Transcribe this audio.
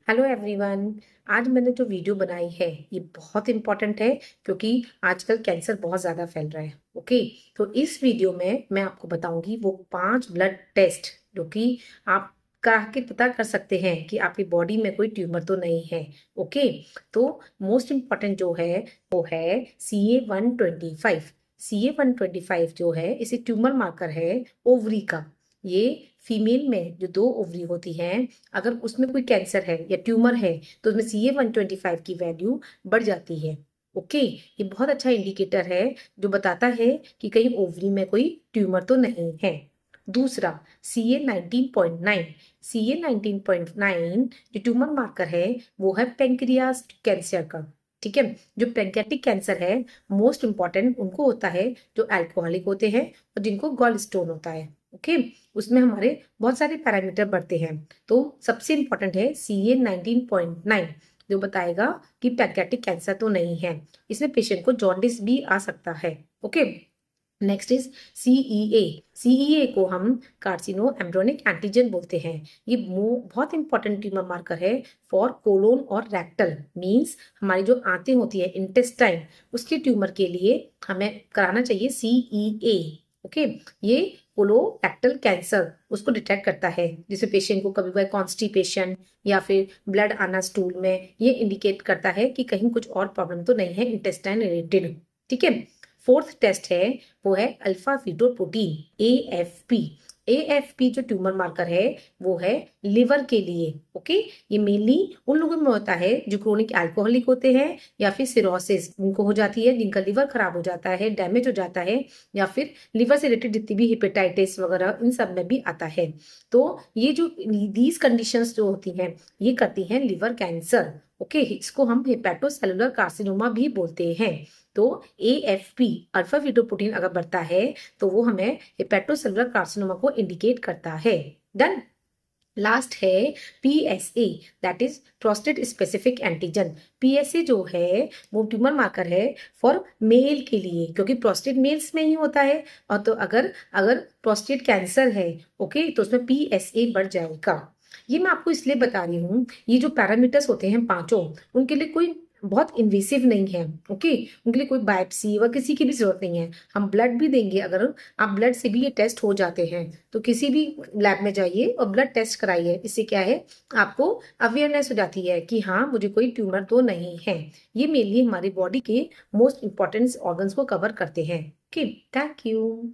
Hello everyone. आज मैंने जो वीडियो बनाई है ये बहुत इम्पोर्टेंट है क्योंकि आजकल कैंसर बहुत ज़्यादा फैल रहा है। ओके, तो इस वीडियो में मैं आपको बताऊंगी वो 5 ब्लड टेस्ट जो कि आप करा के पता कर सकते हैं कि आपकी बॉडी में कोई ट्यूमर तो नहीं है। ओके, तो मोस्ट इम्पॉर्टेंट जो है वो है CA-125। CA-125 जो है इसे ट्यूमर मार्कर है ओवरी का। ये फीमेल में जो 2 ओवरी होती हैं, अगर उसमें कोई कैंसर है या ट्यूमर है तो उसमें CA-125 की वैल्यू बढ़ जाती है। ओके, ये बहुत अच्छा इंडिकेटर है जो बताता है कि कहीं ओवरी में कोई ट्यूमर तो नहीं है। दूसरा CA-19.9। CA-19.9 जो ट्यूमर मार्कर है वो है पेंक्रियास कैंसर का। ठीक है, जो पेंक्रियाटिक कैंसर है मोस्ट इंपॉर्टेंट उनको होता है जो अल्कोहलिक होते हैं और जिनको गॉल स्टोन होता है। ओके, उसमें हमारे बहुत सारे पैरामीटर बढ़ते हैं। तो सबसे इंपॉर्टेंट है CA-19.9 जो बताएगा कि पैंक्रियाटिक कैंसर तो नहीं है। इसमें पेशेंट को जॉन्डिस भी आ सकता है। Okay, next is CEA। CEA को हम कार्सिनो एम्ब्रियोनिक एंटीजन बोलते हैं। ये बहुत इंपॉर्टेंट ट्यूमर मार्कर है फॉर कोलोन और रेक्टल, मींस हमारी जो आंतें होती है इंटेस्टाइन उसके ट्यूमर के लिए हमें कराना चाहिए CEA। ओके, ये कोलोरेक्टल कैंसर उसको डिटेक्ट करता है जिसमें पेशेंट को कभी कभी कॉन्स्टिपेशन या फिर ब्लड आना स्टूल में, ये इंडिकेट करता है कि कहीं कुछ और प्रॉब्लम तो नहीं है इंटेस्टाइन रिलेटेड। ठीक है, फोर्थ टेस्ट है वो है अल्फा फीटोप्रोटीन AFP। AFP जो ट्यूमर मार्कर है वो है लिवर के लिए। ओके, ये मेनली उन लोगों में होता है जो क्रोनिक अल्कोहलिक होते हैं या फिर सिरोसिस जिनको हो जाती है, जिनका लिवर खराब हो जाता है, डैमेज हो जाता है, या फिर लिवर से रिलेटेड जितनी भी हेपेटाइटिस वगैरह इन सब में भी आता है। तो ये जो दीज कंडीशंस जो होती हैं ये करती हैं लिवर कैंसर। ओके, इसको हम हेपेटोसेलुलर कार्सिनोमा भी बोलते हैं। तो AFP अल्फा फीटोप्रोटीन अगर बढ़ता है तो वो हमें हेपेटोसेलुलर कार्सिनोमा को इंडिकेट करता है। डन। लास्ट है PSA, that is prostate specific antigen. PSA जो है वो ट्यूमर मार्कर है फॉर मेल के लिए, क्योंकि प्रोस्टेट मेल्स में ही होता है। और तो अगर अगर प्रोस्टेट कैंसर है ओके तो उसमें PSA बढ़ जाएगा। ये मैं आपको इसलिए बता रही हूँ, ये जो पैरामीटर्स होते हैं पांचों उनके लिए कोई बहुत इन्वेसिव नहीं है। ओके, उनके लिए कोई बायोप्सी व किसी की भी जरूरत नहीं है। हम ब्लड भी देंगे, अगर आप ब्लड से भी ये टेस्ट हो जाते हैं तो किसी भी लैब में जाइए और ब्लड टेस्ट कराइए। इससे क्या है, आपको अवेयरनेस हो जाती है कि हाँ मुझे कोई ट्यूमर तो नहीं है। ये मेनली हमारी बॉडी के मोस्ट इंपॉर्टेंट ऑर्गन्स को कवर करते हैं। Okay, thank you.